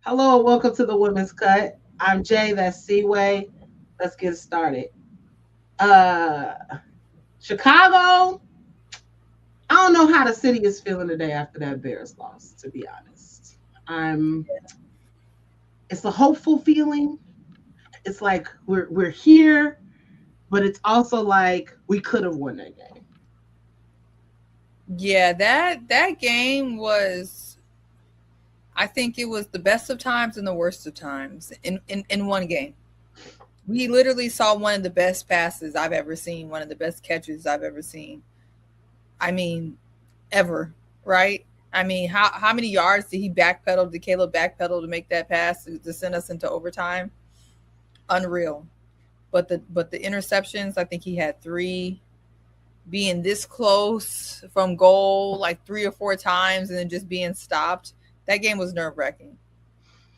Hello and welcome to the Women's Cut. I'm Jay, that's Seaway. Let's get started. Uh Chicago, I don't know how the city is feeling today after that Bears loss, to be honest. I'm it's a hopeful feeling. It's like we're here, but it's also like we could have won that game. Yeah, that game was, I think it was the best of times and the worst of times in one game. We literally saw one of the best passes I've ever seen, one of the best catches I've ever seen. I mean, ever, right? I mean, how many yards did he backpedal? Did Caleb backpedal to make that pass to send us into overtime? Unreal. But the interceptions, I think he had three. Being this close from goal like three or four times and then just being stopped, that game was nerve wracking.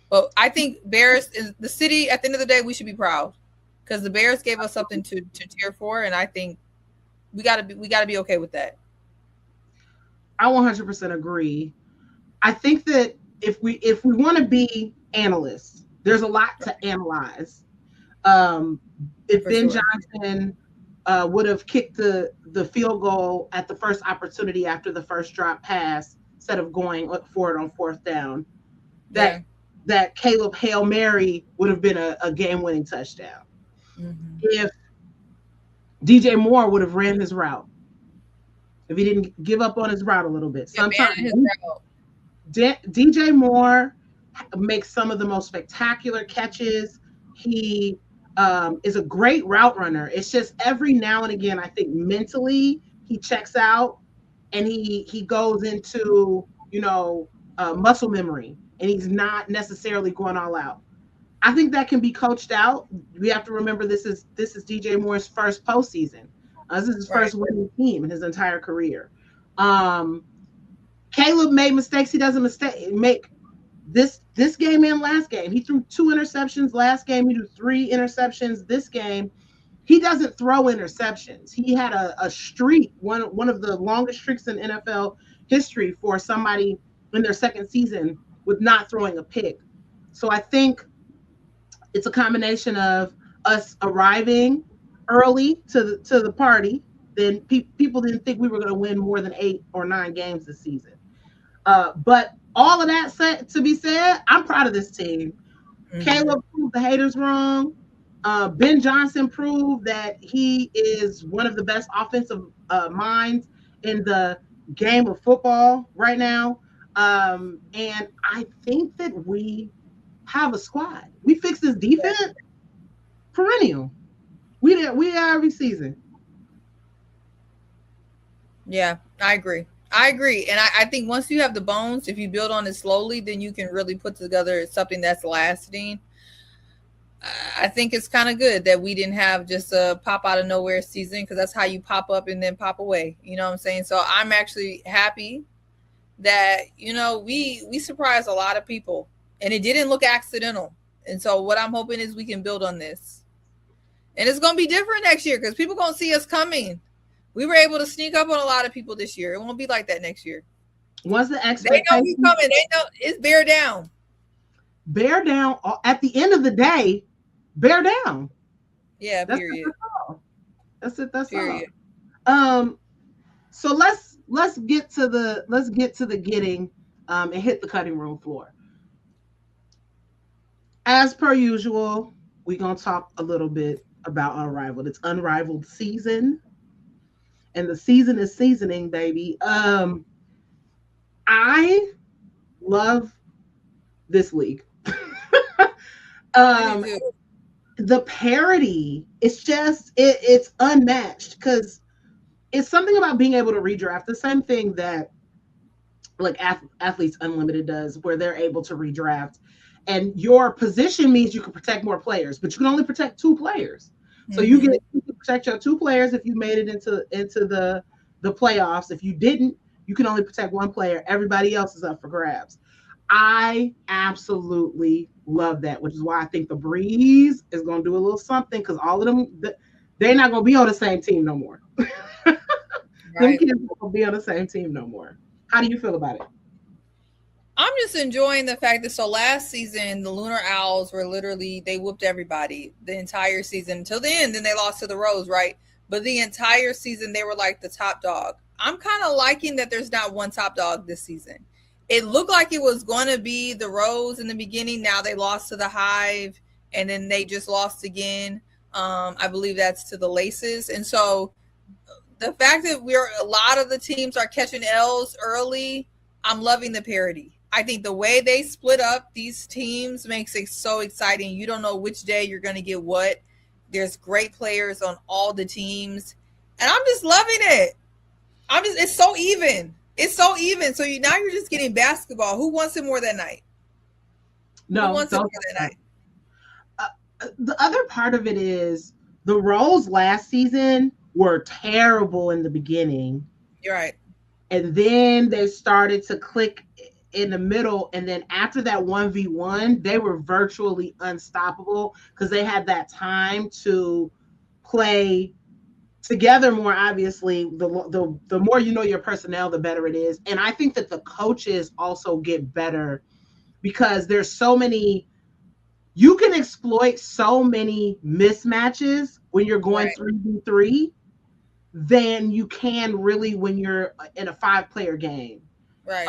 But I think Bears is the city. At the end of the day, we should be proud because the Bears gave us something to cheer for, and I think we gotta be okay with that. I 100% agree. I think that if we want to be analysts, there's a lot to analyze. Um, if For Ben sure. Johnson would have kicked the field goal at the first opportunity after the first drop pass instead of going for it on fourth down, that Yeah. that Caleb Hail Mary would have been a game winning touchdown. Mm-hmm. If DJ Moore would have ran his route, if he didn't give up on his route a little bit. Sometimes Abandoned his route. DJ Moore makes some of the most spectacular catches. He is a great route runner. It's just every now and again, I think mentally he checks out and he goes into muscle memory, and he's not necessarily going all out. I think that can be coached out. We have to remember this is DJ Moore's first postseason. This is his Right. first winning team in his entire career. Um, Caleb made mistakes. He doesn't make this game and last game. He threw two interceptions last game. He threw three interceptions this game. He doesn't throw interceptions. He had a streak, one of the longest streaks in NFL history for somebody in their second season with not throwing a pick. So I think it's a combination of us arriving early to the party. Then people didn't think we were going to win more than 8 or 9 games this season. But all of that to be said, I'm proud of this team. Mm-hmm. Caleb proved the haters wrong. Ben Johnson proved that he is one of the best offensive minds in the game of football right now. And I think that we have a squad. We fix this defense, perennial. We are every season. Yeah, I agree. I agree. And I think once you have the bones, if you build on it slowly, then you can really put together something that's lasting. I think it's kind of good that we didn't have just a pop out of nowhere season because that's how you pop up and then pop away. You know what I'm saying? So I'm actually happy that we surprised a lot of people and it didn't look accidental. And so what I'm hoping is we can build on this. And it's gonna be different next year because people gonna see us coming. We were able to sneak up on a lot of people this year. It won't be like that next year. Once the They know we expectations coming. They know it's bear down. bear down, at the end of the day, bear down. Yeah, That's it. period. That's all. That's it. That's all. Period. Um, so let's get to the getting and hit the cutting room floor. As per usual, we're gonna talk a little bit about Unrivaled. It's Unrivaled season, and the season is seasoning, baby. I love this league. I do um, too. the parody, it's unmatched because it's something about being able to redraft. The same thing that like athletes unlimited does, where they're able to redraft, and your position means you can protect more players, but you can only protect two players. So Mm-hmm. you can protect your two players if you made it into the playoffs. If you didn't, you can only protect one player. Everybody else is up for grabs. I absolutely love that, which is why I think the Breeze is going to do a little something, because all of them, they're not going to be on the same team no more. Them Right. kids won't be on the same team no more. How do you feel about it? I'm just enjoying the fact that last season the Lunar Owls were literally, they whooped everybody the entire season until the end. Then they lost to the Rose, right? But the entire season they were like the top dog. I'm kind of liking that there's not one top dog this season. It looked like it was going to be the Rose in the beginning. Now they lost to the Hive, and then they just lost again. I believe that's to the Laces. And so the fact that a lot of the teams are catching L's early, I'm loving the parity. I think the way they split up these teams makes it so exciting. You don't know which day you're going to get what. There's great players on all the teams, and I'm just loving it. It's so even. It's so even. So now you're just getting basketball. Who wants it more that night? No, who wants it more that night? The other part of it is the Rose last season were terrible in the beginning. You're right. And then they started to click in the middle. And then after that 1v1, they were virtually unstoppable because they had that time to play together more. Obviously, the more you know your personnel, the better it is. And I think that the coaches also get better because there's so many, you can exploit so many mismatches when you're going 3v3 than you can really when you're in a 5-player game. Right.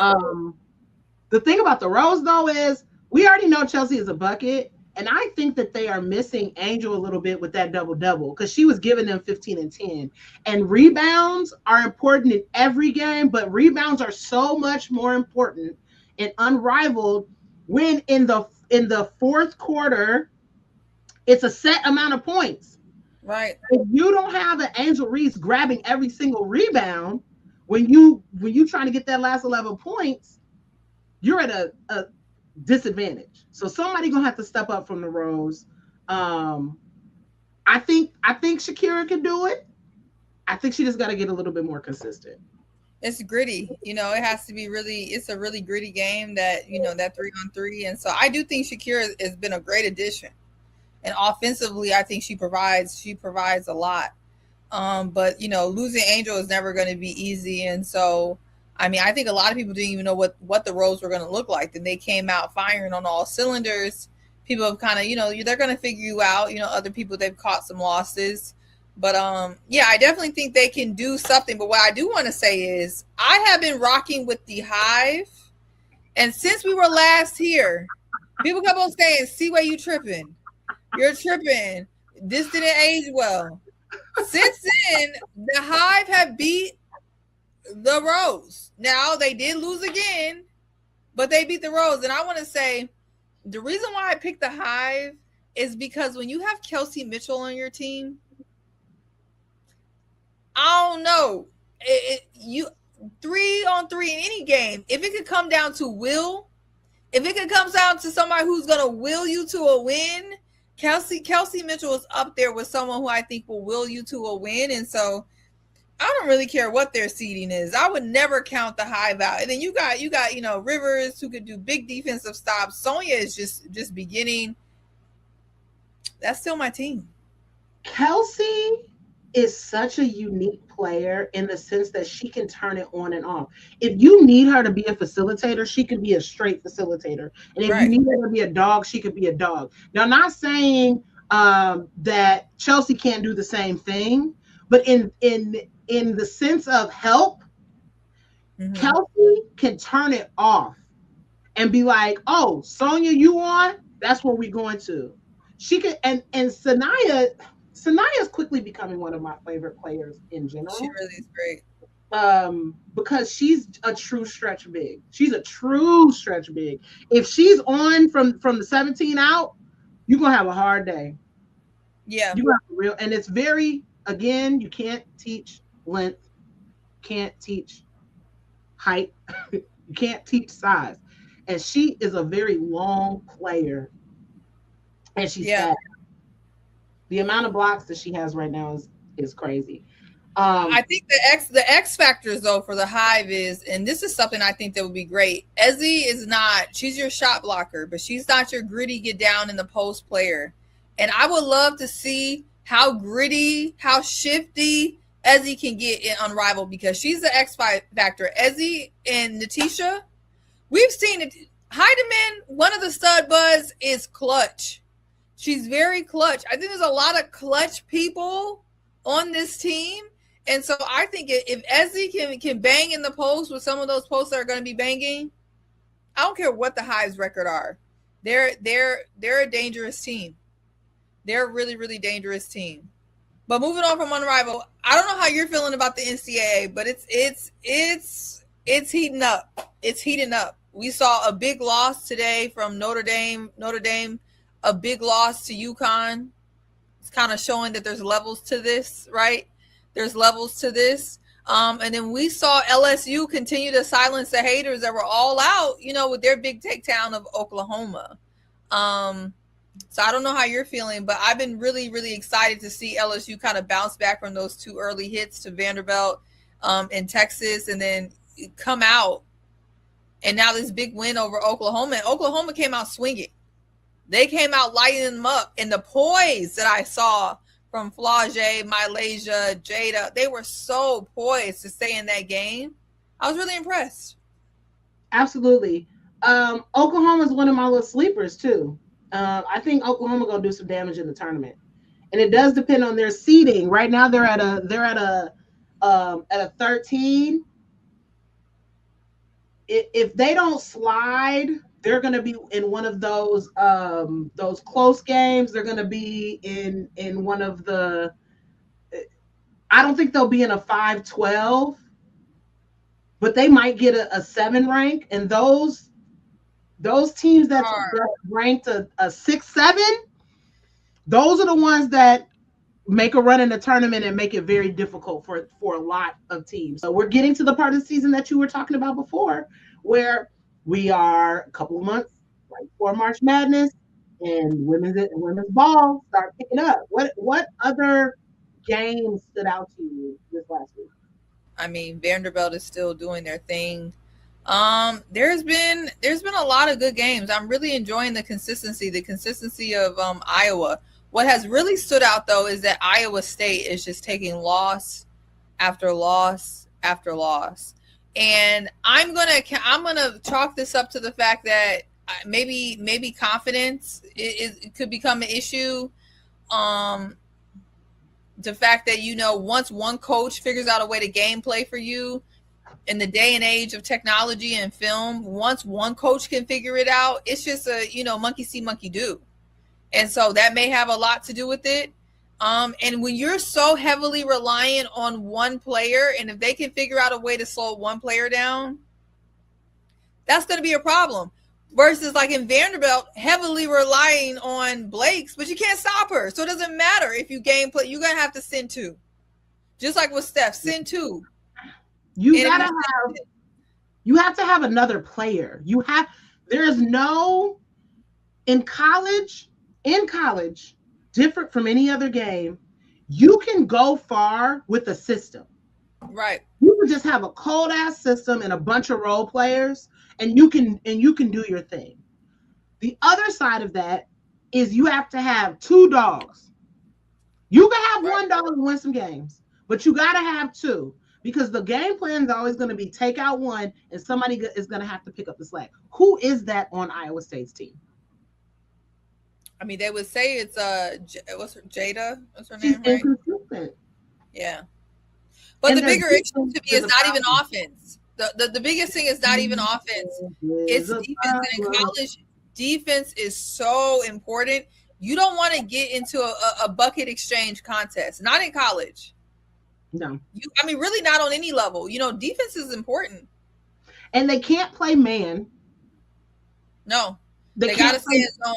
The thing about the Rose, though, is we already know Chelsea is a bucket, and I think that they are missing Angel a little bit with that double-double because she was giving them 15 and 10. And rebounds are important in every game, but rebounds are so much more important and Unrivaled when in the fourth quarter, it's a set amount of points. Right. If you don't have an Angel Reese grabbing every single rebound, when you trying to get that last 11 points, you're at a disadvantage. So somebody gonna have to step up from the Rose. I think Shakira can do it. I think she just got to get a little bit more consistent. It's gritty, it has to be really. It's a really gritty game that that 3-on-3, and so I do think Shakira has been a great addition. And offensively, I think she provides a lot. But losing Angel is never going to be easy, and so. I mean, I think a lot of people didn't even know what the Rose were going to look like. Then they came out firing on all cylinders. People have kind of, they're going to figure you out. Other people, they've caught some losses. But, yeah, I definitely think they can do something. But what I do want to say is I have been rocking with the Hive. And since we were last here, people kept on saying, see where you tripping. You're tripping. This didn't age well. Since then, the Hive have beat the Rose. Now they did lose again, but they beat the Rose. And I want to say the reason why I picked the Hive is because when you have Kelsey Mitchell on your team, I don't know, you 3-on-3 in any game, if it could come down to will, if it could come down to somebody who's gonna will you to a win, Kelsey Mitchell is up there with someone who I think will you to a win. And so I don't really care what their seeding is. I would never count the Hive out. And then you got Rivers who could do big defensive stops. Sonya is just beginning. That's still my team. Kelsey is such a unique player in the sense that she can turn it on and off. If you need her to be a facilitator, she can be a straight facilitator. And if you need her to be a dog, she could be a dog. Now, I'm not saying that Chelsea can't do the same thing, but in the sense of help, Kelsey can turn it off and be like, oh, Sonya, you on? That's where we're going to. She could, and Sanaya is quickly becoming one of my favorite players in general. She really is great. Because she's a true stretch big. She's a true stretch big. If she's on from the 17 out, you're gonna have a hard day. Yeah. You have real, and it's very, again, you can't teach length, can't teach height, you can't teach size. And she is a very long player. And she's fast. The amount of blocks that she has right now is crazy. I think the X factors though for the Hive is, and this is something I think that would be great. Ezzy is not, she's your shot blocker, but she's not your gritty get down in the post player. And I would love to see how gritty, how shifty Ezzy can get in Unrivaled, because she's the X factor. Ezzy and Natisha, We've seen it. Heidemann, one of the stud buds, is clutch. She's very clutch. I think there's a lot of clutch people on this team. And so I think if Ezzy can bang in the post with some of those posts that are going to be banging, I don't care what the Hives record are. They're a dangerous team. They're a really, really dangerous team. But moving on from Unrivaled, I don't know how you're feeling about the NCAA, but it's heating up. It's heating up. We saw a big loss today from Notre Dame, a big loss to UConn. It's kind of showing that there's levels to this, right? There's levels to this. And then we saw LSU continue to silence the haters that were all out, with their big takedown of Oklahoma. So I don't know how you're feeling, but I've been really, really excited to see LSU kind of bounce back from those two early hits to Vanderbilt in Texas, and then come out. And now this big win over Oklahoma. And Oklahoma came out swinging. They came out lighting them up. And the poise that I saw from Flage, Malaysia, Jada, they were so poised to stay in that game. I was really impressed. Absolutely. Oklahoma is one of my little sleepers too. I think Oklahoma gonna do some damage in the tournament, and it does depend on their seeding. Right now, they're at a 13. If they don't slide, they're gonna be in one of those close games. They're gonna be in one of the. I don't think they'll be in a 5-12, but they might get a 7 rank, and those teams that's ranked a 6-7, those are the ones that make a run in the tournament and make it very difficult for a lot of teams. So we're getting to the part of the season that you were talking about before, where we are a couple of months right before March Madness, and women's ball start picking up. What other games stood out to you this last week? I mean, Vanderbilt is still doing their thing. There's been a lot of good games. I'm really enjoying the consistency of Iowa. What has really stood out though is that Iowa State is just taking loss after loss after loss. And I'm gonna chalk this up to the fact that maybe confidence it could become an issue. The fact that once one coach figures out a way to gameplay for you, in the day and age of technology and film, once one coach can figure it out, it's just a monkey see, monkey do. And so that may have a lot to do with it. And when you're so heavily reliant on one player, and if they can figure out a way to slow one player down, that's going to be a problem. Versus like in Vanderbilt, heavily relying on Blake's, but you can't stop her. So it doesn't matter if you gameplay, you're going to have to send two. Just like with Steph, send two. You have to have another player. There's no, in college, different from any other game, you can go far with a system. Right. You can just have a cold ass system and a bunch of role players, and you can do your thing. The other side of that is you have to have two dogs. You can have one dog and win some games, but you got to have two, because the game plan is always going to be take out one and somebody is going to have to pick up the slack. Who is that on Iowa State's team? I mean, they would say it's what's her, Jada? What's her She's name? Inconsistent. Yeah. But the bigger issue to me is not even offense. The biggest thing is not even offense. It's defense. And in college, defense is so important. You don't want to get into a bucket exchange contest. Not in college. No. Really not on any level. Defense is important. And they can't play man. No. They got to stay in zone.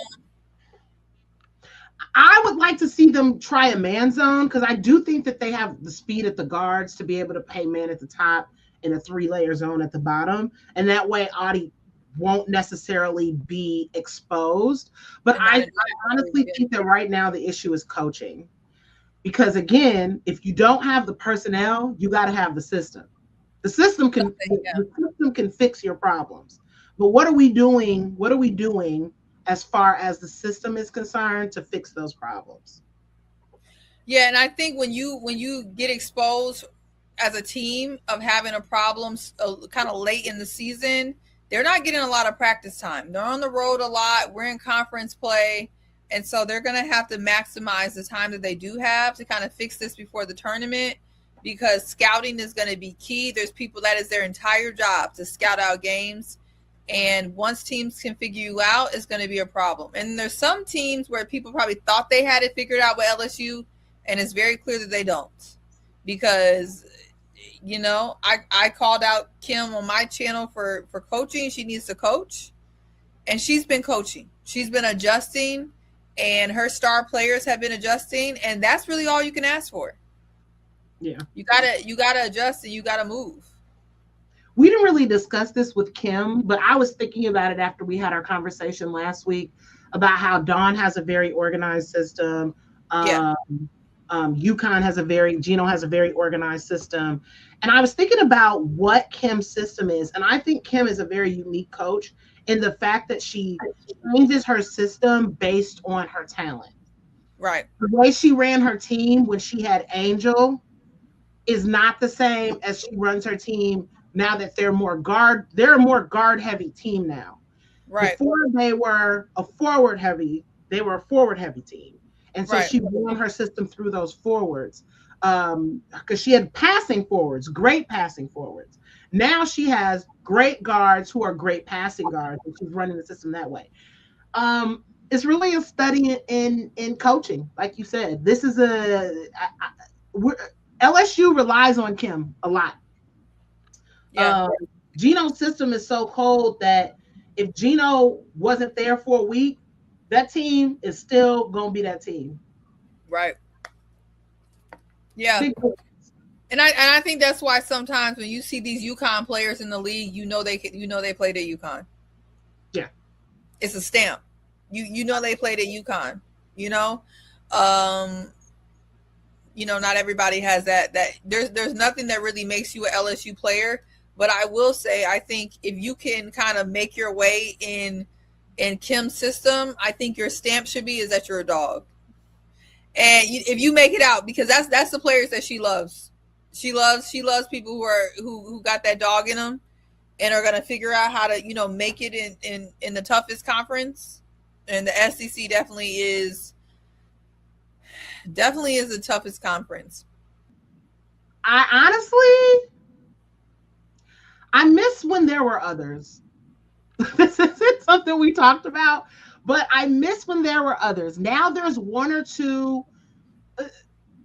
I would like to see them try a man zone, because I do think that they have the speed at the guards to be able to play man at the top and a 3-layer zone at the bottom. And that way Audie won't necessarily be exposed. But I honestly think that right now the issue is coaching. Because again, if you don't have the personnel, you got to have the system. The system can fix your problems. But what are we doing? What are we doing as far as the system is concerned to fix those problems? Yeah, and I think when you get exposed as a team of having a problem kind of late in the season, they're not getting a lot of practice time. They're on the road a lot. We're in conference play. And so they're going to have to maximize the time that they do have to kind of fix this before the tournament, because scouting is going to be key. There's people that is their entire job to scout out games. And once teams can figure you out, it's going to be a problem. And there's some teams where people probably thought they had it figured out with LSU, and it's very clear that they don't. Because, you know, I called out Kim on my channel for coaching. She needs to coach. And she's been coaching. She's been adjusting. And her star players have been adjusting, and that's really all you can ask for. Yeah, you gotta adjust and you gotta move. We didn't really discuss this with Kim, but I was thinking about it after we had our conversation last week about how Dawn has a very organized system. UConn has Gino has a very organized system, and I was thinking about what Kim's system is, and I think Kim is a very unique coach in the fact that she changes her system based on her talent. Right. The way she ran her team when she had Angel is not the same as she runs her team now that they're a more guard heavy team now. Right. Before they were a forward heavy team. And so she ran her system through those forwards. Because she had passing forwards, great passing forwards. Now she has great guards who are great passing guards, and she's running the system that way. It's really a study in coaching, like you said. This is LSU relies on Kim a lot. Yeah. Gino's system is so cold that if Gino wasn't there for a week, that team is still gonna be that team. Right. Yeah. And I think that's why sometimes when you see these UConn players in the league, you know they played at UConn. Yeah. It's a stamp. You know they played at UConn. Not everybody has that there's nothing that really makes you an LSU player, but I will say I think if you can kind of make your way in Kim's system, I think your stamp should be is that you're a dog. And if you make it out, because that's the players that she loves. She loves people who got that dog in them and are going to figure out how to, make it in the toughest conference. And the SEC definitely is the toughest conference. I miss when there were others. This isn't something we talked about, but I miss when there were others. Now there's one or two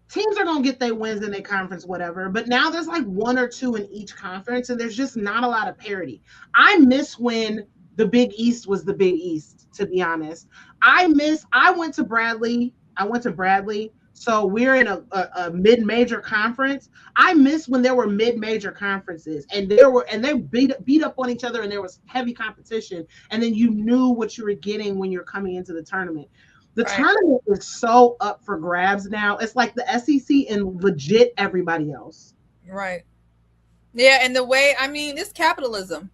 teams are going to get their wins in their conference, whatever. But now there's like one or two in each conference, and there's just not a lot of parity. I miss when the Big East was the Big East, to be honest. I went to Bradley, so we're in a mid-major conference. I miss when there were mid-major conferences, and they beat up on each other, and there was heavy competition, and then you knew what you were getting when you're coming into the tournament. The tournament is so up for grabs now. It's like the SEC and legit everybody else. Right. Yeah, and it's capitalism.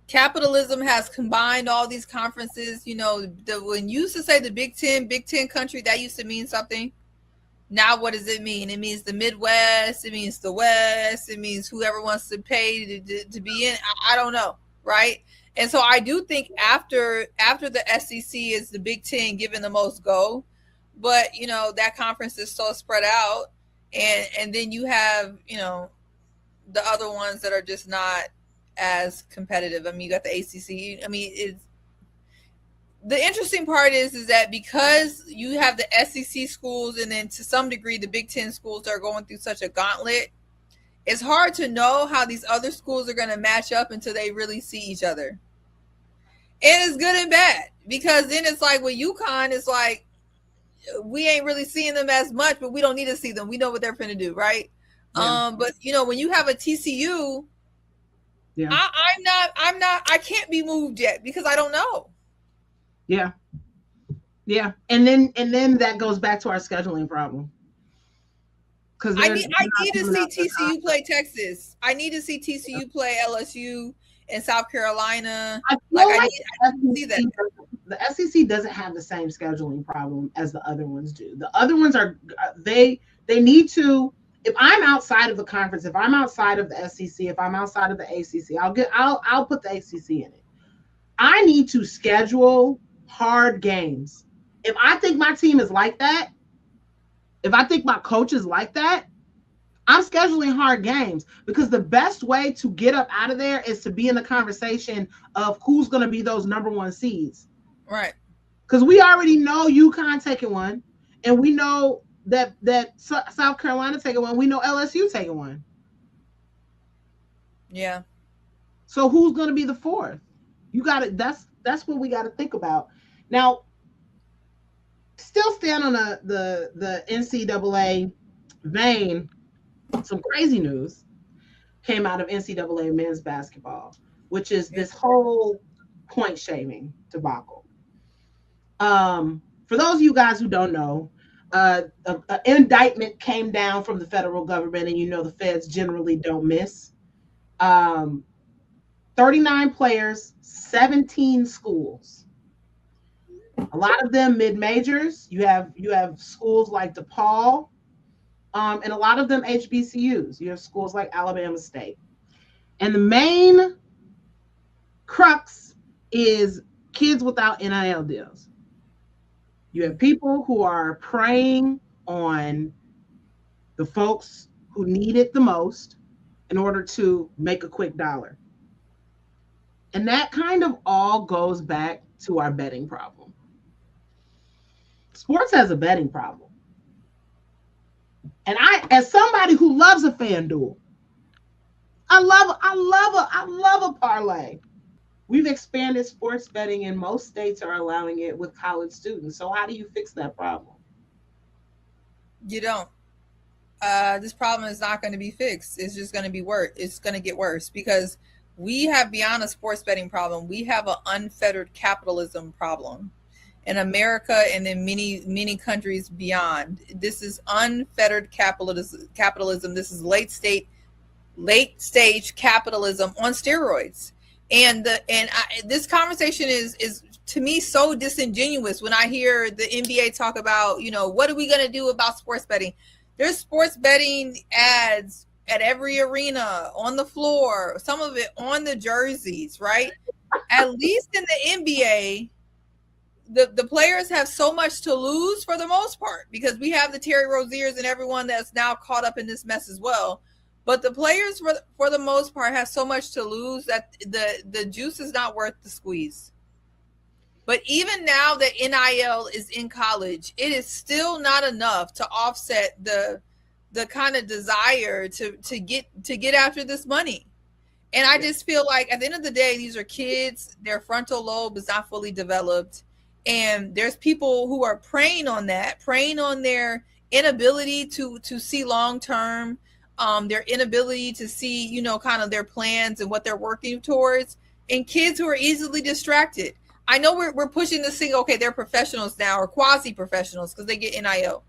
Capitalism has combined all these conferences. When you used to say the Big Ten country, that used to mean something. Now what does it mean? It means the Midwest. It means the West. It means whoever wants to pay to be in. I don't know, right? And so I do think after the SEC is the Big Ten given the most go, but that conference is so spread out, and then you have the other ones that are just not as competitive. You got the ACC. The interesting part is that because you have the SEC schools and then to some degree the Big Ten schools are going through such a gauntlet, it's hard to know how these other schools are going to match up until they really see each other. And it's good and bad, because then it's like with UConn, it's like we ain't really seeing them as much, but we don't need to see them. We know what they're going to do, right? Yeah. But when you have a TCU, yeah. I can't be moved yet because I don't know. Yeah. Yeah. And then that goes back to our scheduling problem. Because I need to see TCU play Texas. I need to see TCU play LSU and South Carolina. I need to see that. The SEC doesn't have the same scheduling problem as the other ones do. The other ones are they need to, if I'm outside of the conference, if I'm outside of the SEC, if I'm outside of the ACC, I'll put the ACC in it. I need to schedule hard games. If I think my team is like that, if I think my coach is like that, I'm scheduling hard games, because the best way to get up out of there is to be in the conversation of who's going to be those number one seeds. Right. Because we already know UConn taking one, and we know that South Carolina taking one. We know LSU taking one. Yeah. So who's going to be the fourth? You got it. That's what we got to think about. Now, still stand on the NCAA vein. Some crazy news came out of NCAA men's basketball, which is this whole point shaming debacle. For those of you guys who don't know, an indictment came down from the federal government, and you know the feds generally don't miss. 39 players, 17 schools. A lot of them mid-majors. You have schools like DePaul, and a lot of them HBCUs. You have schools like Alabama State. And the main crux is kids without NIL deals. You have people who are preying on the folks who need it the most in order to make a quick dollar. And that kind of all goes back to our betting problem. Sports has a betting problem. And I, as somebody who loves a FanDuel, I love a parlay. We've expanded sports betting, and most states are allowing it with college students. So how do you fix that problem? You don't. This problem is not going to be fixed. It's just going to be worse. It's going to get worse, because we have, beyond a sports betting problem, we have an unfettered capitalism problem in America, and in many countries beyond. This is unfettered capitalism. This is late stage capitalism on steroids. And this conversation is to me so disingenuous when I hear the NBA talk about, what are we going to do about sports betting? There's sports betting ads at every arena, on the floor, some of it on the jerseys, right? At least in the NBA, the players have so much to lose for the most part, because we have the Terry Roziers and everyone that's now caught up in this mess as well. But the players, for the most part, have so much to lose that the juice is not worth the squeeze. But even now that NIL is in college, it is still not enough to offset the kind of desire to get after this money. And I just feel like at the end of the day, these are kids. Their frontal lobe is not fully developed. And there's people who are preying on their inability to see long term, their inability to see, kind of their plans and what they're working towards, and kids who are easily distracted. I know we're pushing this thing, okay, they're professionals now, or quasi-professionals, because they get NIL.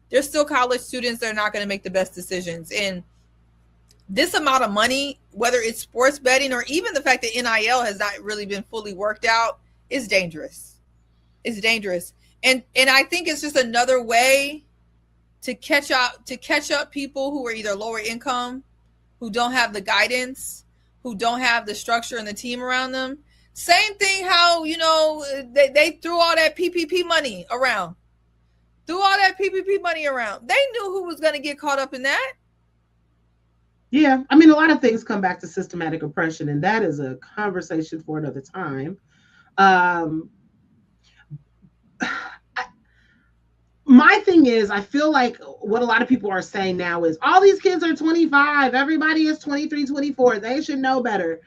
They're still college students. They're not going to make the best decisions. And this amount of money, whether it's sports betting or even the fact that NIL has not really been fully worked out, is dangerous. It's dangerous. And I think it's just another way to catch up people who are either lower income, who don't have the guidance, who don't have the structure and the team around them. Same thing how, they threw all that PPP money around. They knew who was going to get caught up in that. Yeah. I mean, a lot of things come back to systematic oppression, and that is a conversation for another time. My thing is, I feel like what a lot of people are saying now is all these kids are 25. Everybody is 23, 24. They should know better.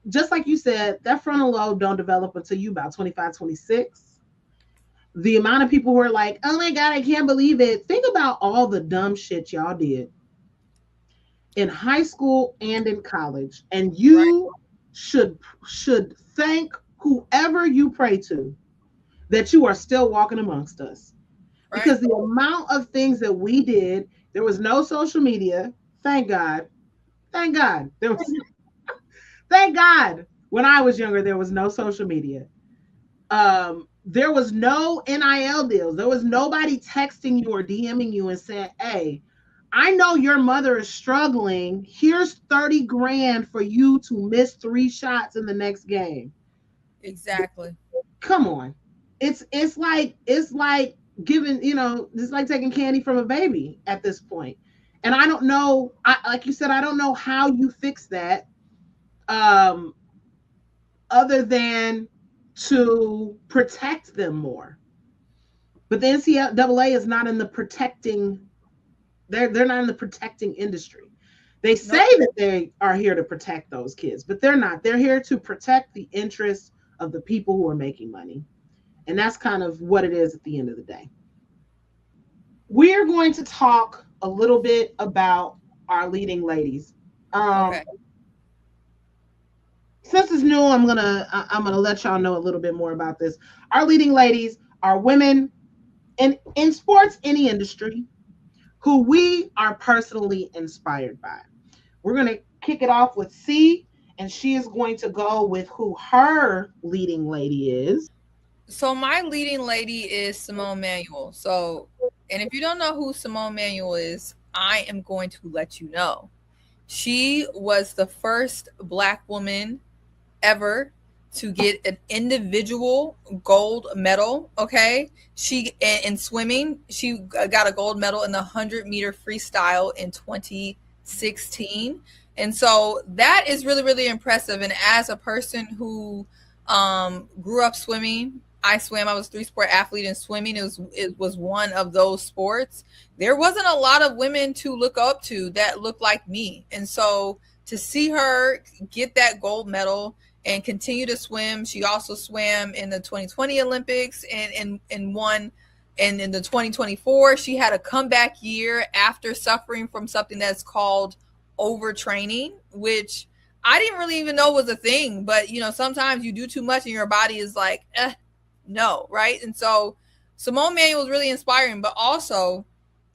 Just like you said, that frontal lobe don't develop until you about 25, 26. The amount of people who are like, oh my God, I can't believe it. Think about all the dumb shit y'all did in high school and in college. And you should thank whoever you pray to that you are still walking amongst us. Right. Because the amount of things that we did, there was no social media. Thank God. Thank God. Thank God. When I was younger, there was no social media. There was no NIL deals. There was nobody texting you or DMing you and saying, hey, I know your mother is struggling. Here's 30 grand for you to miss 3 shots in the next game. Exactly. Come on. It's like giving, it's like taking candy from a baby at this point. And I don't know, like you said, I don't know how you fix that, um, other than to protect them more. But the NCAA is not in the protecting. They're not in the protecting industry. They say Nope. that they are here to protect those kids, but they're not. They're here to protect the interests of the people who are making money. And that's kind of what it is at the end of the day. We're going to talk a little bit about our leading ladies. Um, Okay. since it's new, I'm gonna let y'all know a little bit more about this. Our leading ladies are women in sports, any industry, who we are personally inspired by. We're going to kick it off with C, and she is going to go with who her leading lady is. So my leading lady is Simone Manuel. So, and if you don't know who Simone Manuel is, I am going to let you know. She was the first Black woman ever to get an individual gold medal. Okay, she in swimming, she got a gold medal in the 100-meter freestyle in 2016, and so that is really, really impressive. And as a person who grew up swimming, I swam. I was a 3-sport athlete in swimming. It was one of those sports. There wasn't a lot of women to look up to that looked like me, and so to see her get that gold medal and continue to swim. She also swam in the 2020 Olympics and won. And in the 2024, she had a comeback year after suffering from something that's called overtraining, which I didn't really even know was a thing. But, sometimes you do too much and your body is like, no, right? And so Simone Manuel was really inspiring, but also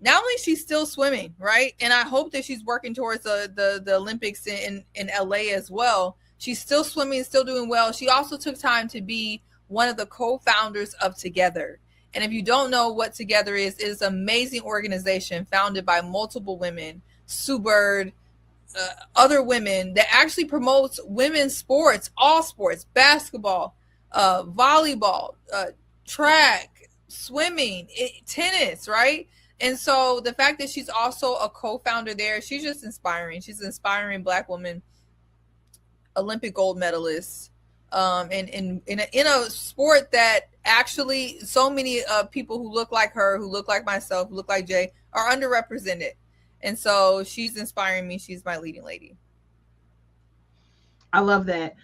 not only she's still swimming, right? And I hope that she's working towards the Olympics in LA as well. She's still swimming, still doing well. She also took time to be one of the co-founders of Together. And if you don't know what Together is, it is an amazing organization founded by multiple women, Sue Bird, other women, that actually promotes women's sports, all sports, basketball, volleyball, track, swimming, tennis, right? And so the fact that she's also a co-founder there, she's just inspiring. She's an inspiring Black woman, Olympic gold medalist, in a sport that actually so many people who look like her, who look like myself, who look like Jay, are underrepresented. And so she's inspiring me. She's my leading lady. I love that.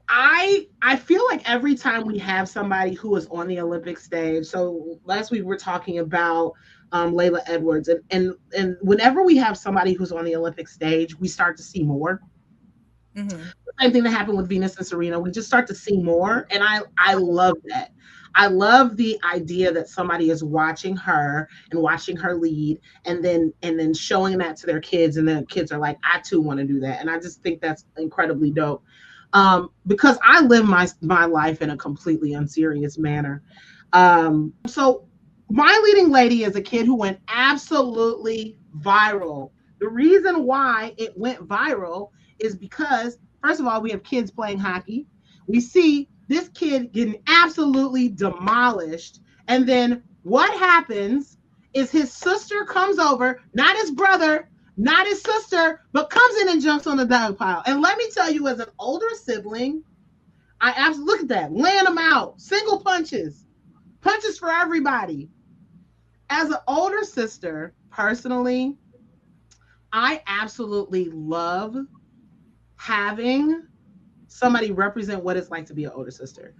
I feel like every time we have somebody who is on the Olympic stage. So last week we were talking about Layla Edwards, and whenever we have somebody who's on the Olympic stage, we start to see more. Mm-hmm. Same thing that happened with Venus and Serena. We just start to see more, and I love that. I love the idea that somebody is watching her and watching her lead, and then showing that to their kids, and the kids are like, I too want to do that, and I just think that's incredibly dope. Because I live my life in a completely unserious manner. So my leading lady is a kid who went absolutely viral. The reason why it went viral is because, first of all, we have kids playing hockey. We see this kid getting absolutely demolished. And then what happens is his sister comes over, not his brother, not his sister, but comes in and jumps on the dog pile. And let me tell you, as an older sibling, I absolutely, look at that, laying them out, single punches for everybody. As an older sister, personally, I absolutely love having somebody represent what it's like to be an older sister.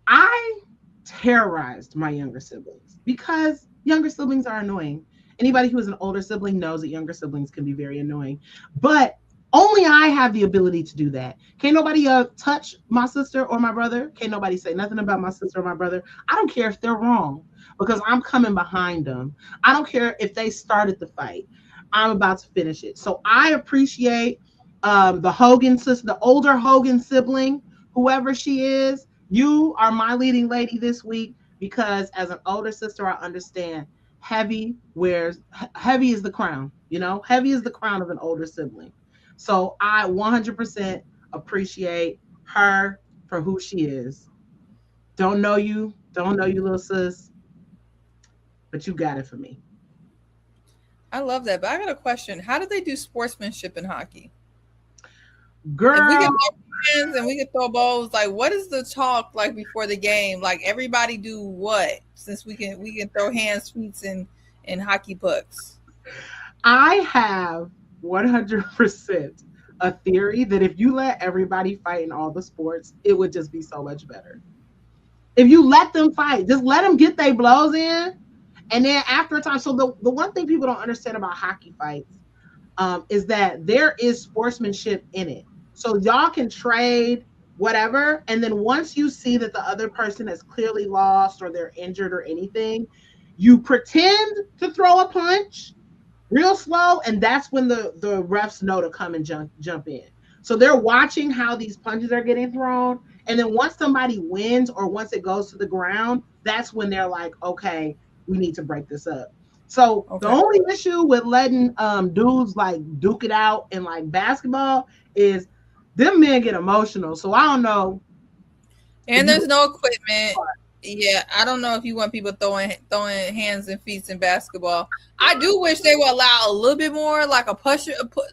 I terrorized my younger siblings because younger siblings are annoying. Anybody who is an older sibling knows that younger siblings can be very annoying, but only I have the ability to do that. Can't nobody touch my sister or my brother. Can't nobody say nothing about my sister or my brother. I don't care if they're wrong because I'm coming behind them. I don't care if they started the fight. I'm about to finish it. So I appreciate the Hogan sister, the older Hogan sibling, whoever she is. You are my leading lady this week because as an older sister, I understand Heavy is the crown, heavy is the crown of an older sibling. So I 100% appreciate her for who she is. Don't know you, little sis, but you got it for me. I love that. But I got a question. How do they do sportsmanship in hockey? If we Girl, can throw hands and we can throw balls, like what is the talk like before the game? Like everybody do what? Since we can throw hands, feet, and hockey pucks. I have 100% a theory that if you let everybody fight in all the sports, it would just be so much better. If you let them fight, just let them get their blows in. And then after a time, so the one thing people don't understand about hockey fights is that there is sportsmanship in it. So y'all can trade whatever. And then once you see that the other person has clearly lost or they're injured or anything, you pretend to throw a punch real slow. And that's when the refs know to come and jump in. So they're watching how these punches are getting thrown. And then once somebody wins or once it goes to the ground, that's when they're like, okay, we need to break this up. So the only issue with letting dudes like duke it out in like basketball is them men get emotional. So I don't know. And there's no equipment. Yeah, I don't know if you want people throwing hands and feet in basketball. I do wish they would allow a little bit more, like a push,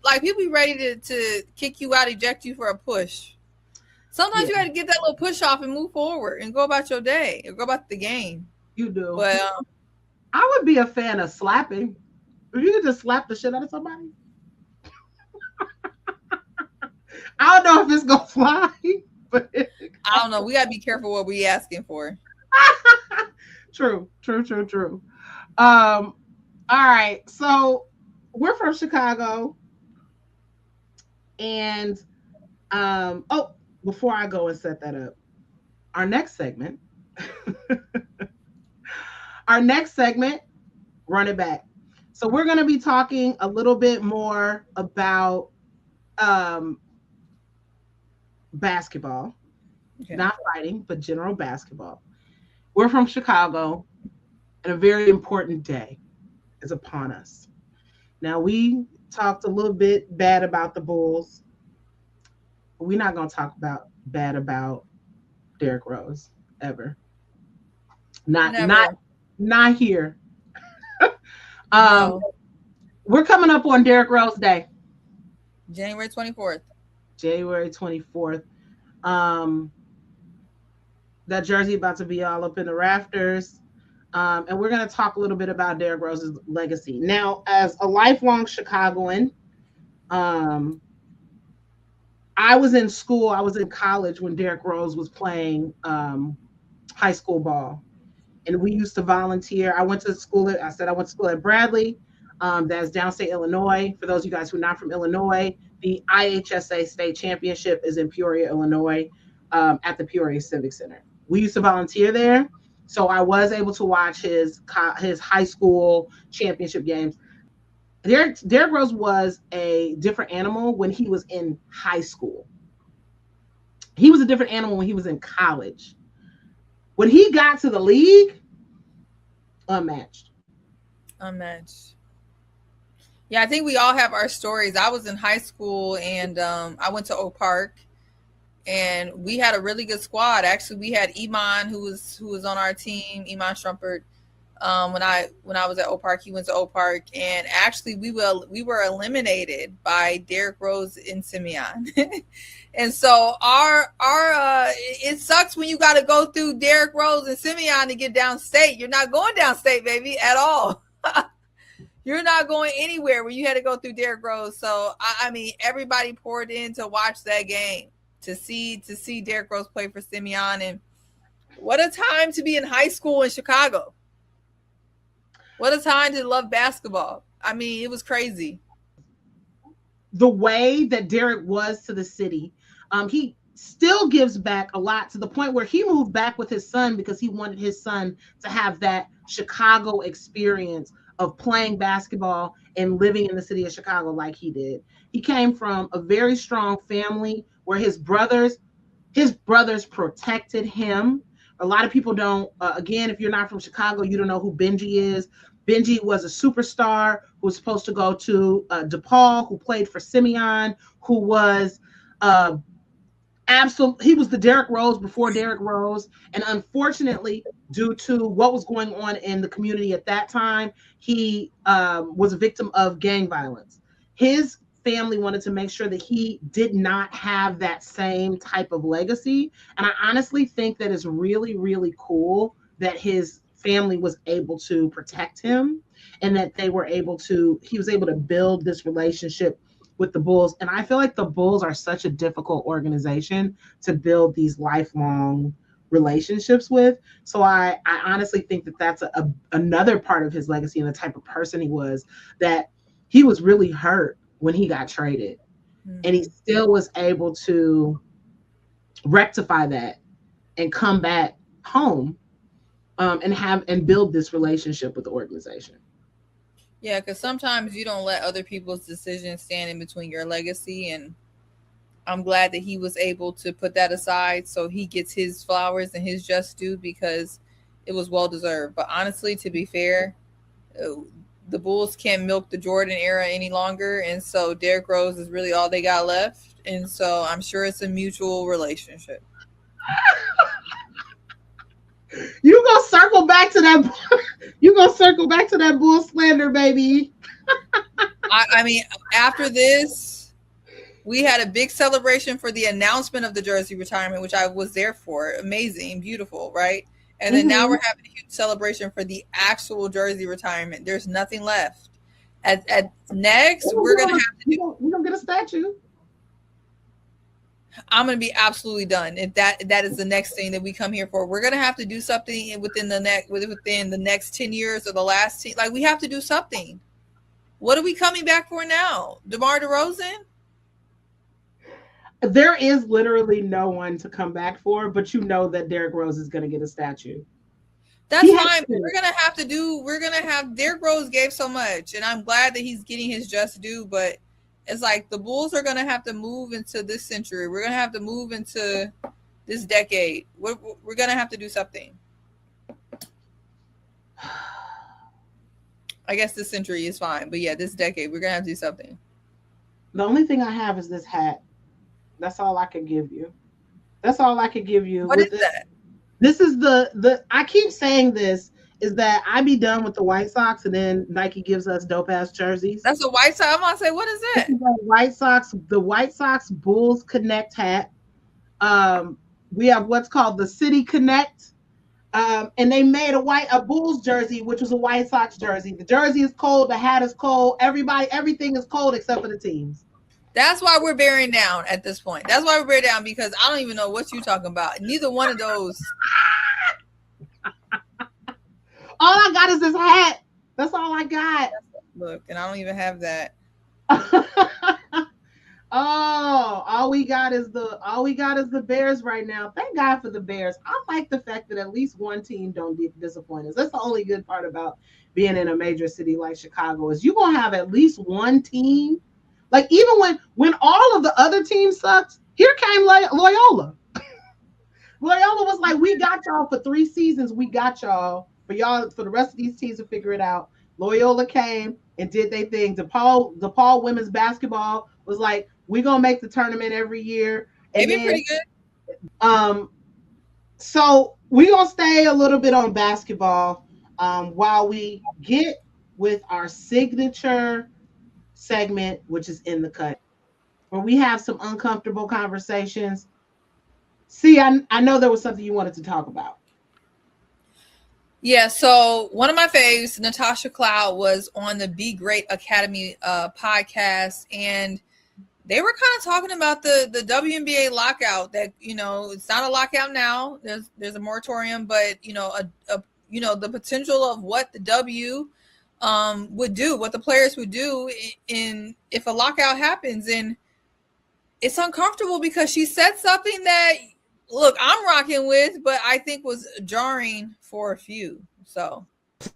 like people be ready to kick you out, eject you for a push. Sometimes you got to get that little push off and move forward and go about your day or go about the game. You do. But I would be a fan of slapping. If you could just slap the shit out of somebody. I don't know if it's gonna fly, but I don't know. We gotta be careful what we asking for. True. All right. So we're from Chicago. And before I go and set that up, our next segment, run it back. So we're going to be talking a little bit more about basketball, not fighting, but general basketball. We're from Chicago, and a very important day is upon us. Now, we talked a little bit bad about the Bulls. We're not going to talk bad about Derrick Rose ever. Not here. No. We're coming up on Derrick Rose Day. January 24th. January 24th. That jersey about to be all up in the rafters. And we're going to talk a little bit about Derrick Rose's legacy. Now, as a lifelong Chicagoan, I was in college when Derrick Rose was playing high school ball. And we used to volunteer. I went to school at Bradley. That's downstate Illinois. For those of you guys who are not from Illinois, the IHSA state championship is in Peoria, Illinois, at the Peoria Civic Center. We used to volunteer there. So I was able to watch his high school championship games. Derrick Rose was a different animal when he was in high school. He was a different animal when he was in college. When he got to the league, unmatched. Yeah, I think we all have our stories. I was in high school and I went to Oak Park, and we had a really good squad. Actually, we had Iman who was on our team, Iman Strumpert. When I was at Oak Park, he went to Oak Park, and actually we were eliminated by Derrick Rose and Simeon. And so our it sucks when you got to go through Derrick Rose and Simeon to get downstate. You're not going downstate, baby, at all. You're not going anywhere when you had to go through Derrick Rose. So I mean, everybody poured in to watch that game, to see Derrick Rose play for Simeon, and what a time to be in high school in Chicago. What a time to love basketball. I mean, it was crazy. The way that Derrick was to the city, he still gives back a lot, to the point where he moved back with his son because he wanted his son to have that Chicago experience of playing basketball and living in the city of Chicago like he did. He came from a very strong family where his brothers protected him. A lot of people don't, again, if you're not from Chicago, you don't know who Benji is. Benji was a superstar who was supposed to go to DePaul, who played for Simeon, who was he was the Derrick Rose before Derrick Rose. And unfortunately, due to what was going on in the community at that time, he was a victim of gang violence. His family wanted to make sure that he did not have that same type of legacy. And I honestly think that it's really, really cool that his family was able to protect him and that he was able to build this relationship with the Bulls. And I feel like the Bulls are such a difficult organization to build these lifelong relationships with. So I honestly think that that's another part of his legacy and the type of person he was, that he was really hurt when he got traded. Mm-hmm. And he still was able to rectify that and come back home and build this relationship with the organization. Yeah, because sometimes you don't let other people's decisions stand in between your legacy. And I'm glad that he was able to put that aside so he gets his flowers and his just due, because it was well deserved. But honestly, to be fair, the Bulls can't milk the Jordan era any longer. And so Derrick Rose is really all they got left. And so I'm sure it's a mutual relationship. You gonna circle back to that Bull slander, baby. I mean, after this, we had a big celebration for the announcement of the jersey retirement, which I was there for. Amazing, beautiful, right? And then now we're having a huge celebration for the actual jersey retirement. There's nothing left. At next, we're gonna get a statue. I'm going to be absolutely done. If that is the next thing that we come here for, we're going to have to do something within the next 10 years or the last 10. Like, we have to do something. What are we coming back for now? DeMar DeRozan? There is literally no one to come back for, but you know that Derrick Rose is going to get a statue. That's fine. We're going to have Derrick Rose gave so much, and I'm glad that he's getting his just due, but it's like the Bulls are going to have to move into this century. We're going to have to move into this decade. We're going to have to do something. I guess this century is fine. But yeah, this decade, we're going to have to do something. The only thing I have is this hat. That's all I can give you. That's all I can give you. What is that? This is the I keep saying this, is that I be done with the White Sox and then Nike gives us dope ass jerseys. That's a White Sox. I'm gonna say, what is that? The White Sox Bulls Connect hat. We have what's called the City Connect. And they made a Bulls jersey, which was a White Sox jersey. The jersey is cold, the hat is cold, everything is cold except for the teams. That's why we're bearing down at this point. That's why we're bearing down, because I don't even know what you're talking about. Neither one of those. All I got is this hat. That's all I got. Look, and I don't even have that. All we got is the Bears right now. Thank God for the Bears. I like the fact that at least one team don't disappoint us. That's the only good part about being in a major city like Chicago, is you're gonna have at least one team. Like, even when all of the other teams sucked, here came Loyola. Loyola was like, we got y'all for 3 seasons. We got y'all. For the rest of these teams to figure it out. Loyola came and did their thing. DePaul women's basketball was like, we're gonna make the tournament every year. And they've been pretty good. So we're gonna stay a little bit on basketball while we get with our signature segment, which is In the Cut, where we have some uncomfortable conversations. See, I know there was something you wanted to talk about. Yeah, so one of my faves, Natasha Cloud, was on the Be Great Academy podcast, and they were kind of talking about the WNBA lockout. That, it's not a lockout now. There's a moratorium, but the potential of what the W would do, what the players would do in if a lockout happens, and it's uncomfortable because she said something that, look, I'm rocking with, but I think was jarring for a few. So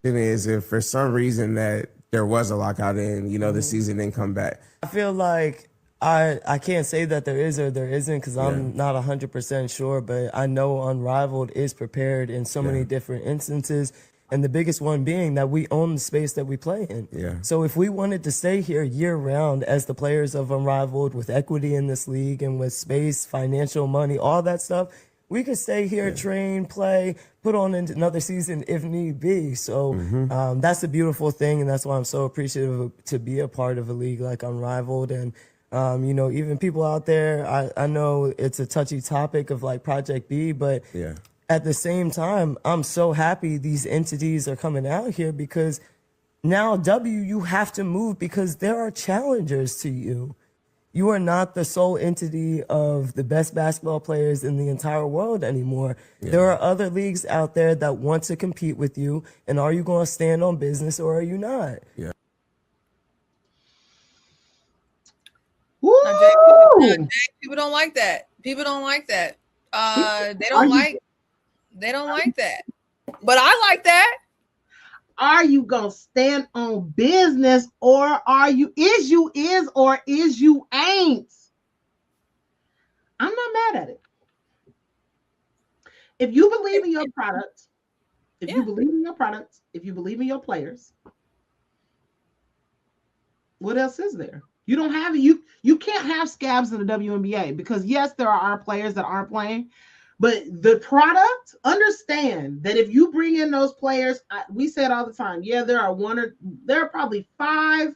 it is, if for some reason that there was a lockout and the season didn't come back. I feel like I can't say that there is or there isn't, because I'm not 100% sure, but I know Unrivaled is prepared in so many different instances. And the biggest one being that we own the space that we play in. Yeah. So if we wanted to stay here year round as the players of Unrivaled with equity in this league and with space, financial money, all that stuff, we could stay here, train, play, put on another season if need be. So that's a beautiful thing, and that's why I'm so appreciative to be a part of a league like Unrivaled. And you know, even people out there, I know it's a touchy topic of like Project B, but at the same time, I'm so happy these entities are coming out here, because now you have to move because there are challengers to you. You are not the sole entity of the best basketball players in the entire world anymore. There are other leagues out there that want to compete with you. And are you going to stand on business or are you not? Yeah. Woo! People don't like that. People don't like that. They don't like that. But I like that. Are you gonna stand on business, or is you ain't? I'm not mad at it. If you believe in your product, if you believe in your players, what else is there? You don't have it. You can't have scabs in the WNBA, because yes, there are players that aren't playing. But the product, understand that if you bring in those players, we say it all the time. Yeah, there are probably 5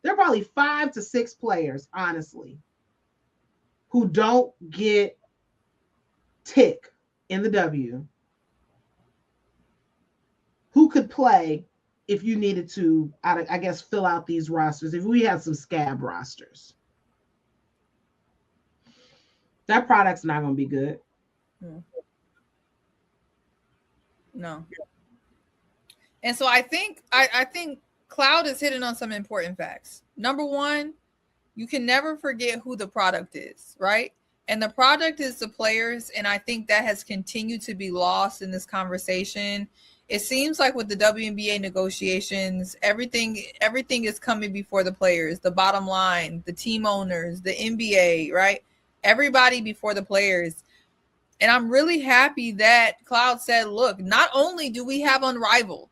to 6 players, honestly, who don't get tick in the W, who could play if you needed to, I guess, fill out these rosters. If we had some scab rosters, that product's not going to be good. No. And so I think Cloud is hitting on some important facts. Number one, you can never forget who the product is, right? And the product is the players. And I think that has continued to be lost in this conversation. It seems like with the WNBA negotiations, everything is coming before the players, the bottom line, the team owners, the NBA, right? Everybody before the players. And I'm really happy that Cloud said, look, not only do we have Unrivaled,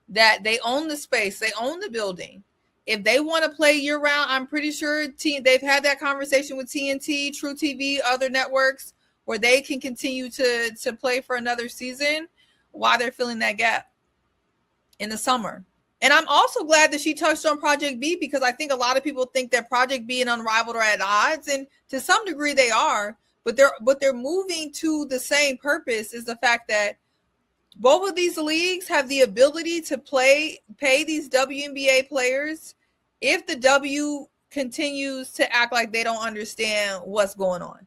that they own the space, they own the building. If they want to play year round, I'm pretty sure they've had that conversation with TNT, True TV, other networks, where they can continue to play for another season while they're filling that gap in the summer. And I'm also glad that she touched on Project B, because I think a lot of people think that Project B and Unrivaled are at odds, and to some degree they are. But they're moving to the same purpose, is the fact that both of these leagues have the ability to pay these WNBA players if the W continues to act like they don't understand what's going on.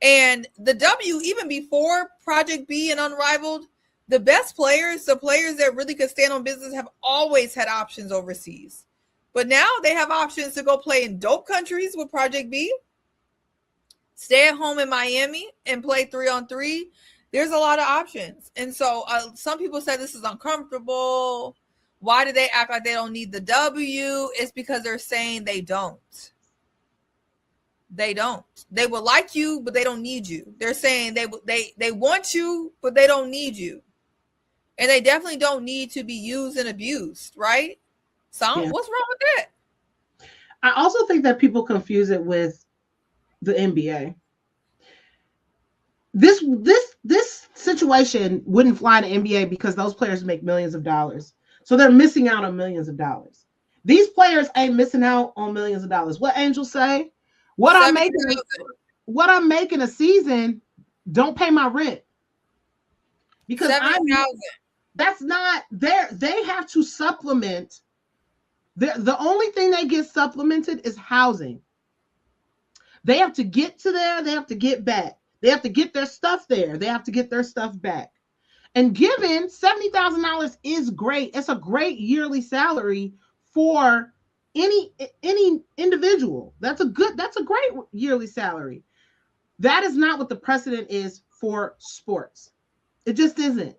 And the W, even before Project B and Unrivaled, the best players, the players that really could stand on business, have always had options overseas. But now they have options to go play in dope countries with Project B, stay at home in Miami and play 3-on-3. There's a lot of options. And so some people say this is uncomfortable. Why do they act like they don't need the W? It's because they're saying they don't. They don't. They would like you, but they don't need you. They're saying they want you, but they don't need you. And they definitely don't need to be used and abused, right? So what's wrong with that? I also think that people confuse it with the NBA. This situation wouldn't fly in the NBA because those players make millions of dollars. So they're missing out on millions of dollars. These players ain't missing out on millions of dollars. What Angel say? What I'm making a season don't pay my rent. Because that's not there. They have to supplement. The only thing they get supplemented is housing. They have to get to there. They have to get back. They have to get their stuff there. They have to get their stuff back. And given $70,000 is great. It's a great yearly salary for any individual. That's a great yearly salary. That is not what the precedent is for sports. It just isn't.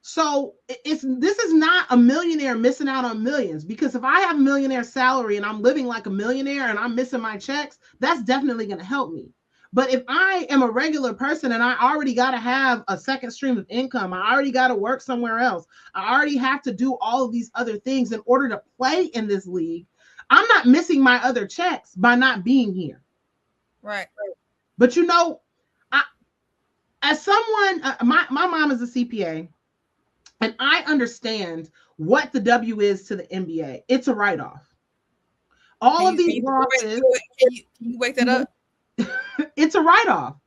So this is not a millionaire missing out on millions, because if I have a millionaire salary and I'm living like a millionaire and I'm missing my checks, that's definitely going to help me. But if I am a regular person and I already got to have a second stream of income, I already got to work somewhere else, I already have to do all of these other things in order to play in this league, I'm not missing my other checks by not being here. Right. But you know, as someone, my mom is a CPA, and I understand what the W is to the NBA. It's a write-off. All of these losses. Can you wake that up? It's a write-off.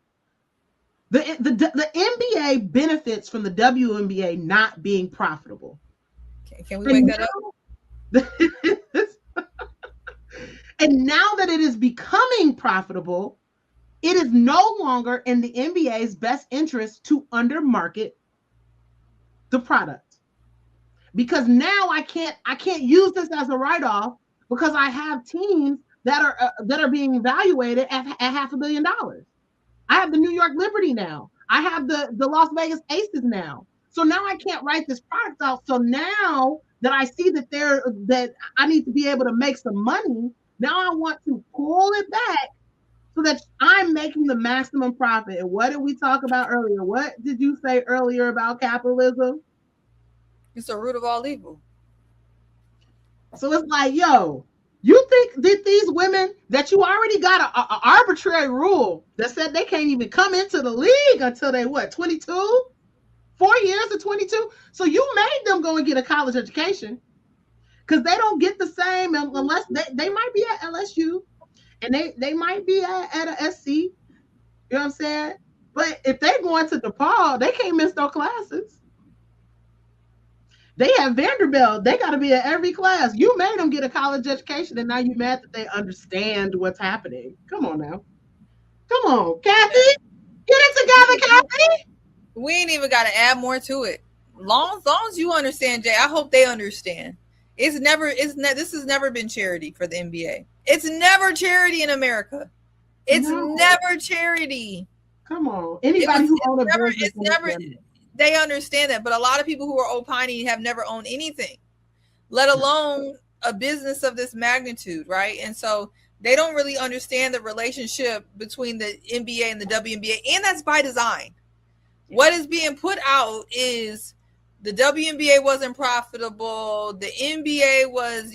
The NBA benefits from the WNBA not being profitable. Can we wake that up? And now that it is becoming profitable, it is no longer in the NBA's best interest to undermarket the product. Because now I can't use this as a write-off because I have teams that are being evaluated at $500 million. I have the New York Liberty now. I have the Las Vegas Aces now. So now I can't write this product out. So now that I see that I need to be able to make some money, now I want to pull it back so that I'm making the maximum profit. And what did we talk about earlier? What did you say earlier about capitalism? It's the root of all evil. So it's like, yo, you think that these women that you already got an arbitrary rule that said they can't even come into the league until they 22? 4 years to 22? So you made them go and get a college education because they don't get the same unless they might be at LSU and they might be at a SC. You know what I'm saying? But if they're going to DePaul, they can't miss no classes. They have Vanderbilt. They got to be in every class. You made them get a college education, and now you're mad that they understand what's happening. Come on now. Come on, Kathy. Get it together, Kathy. We ain't even got to add more to it. Long as you understand, Jay, I hope they understand. This has never been charity for the NBA. It's never charity in America. It's never charity. Come on. Anybody who owns a business, it's never. They understand that, but a lot of people who are opining have never owned anything, let alone a business of this magnitude, right? And so they don't really understand the relationship between the NBA and the WNBA, and that's by design. What is being put out is the WNBA wasn't profitable. The NBA was,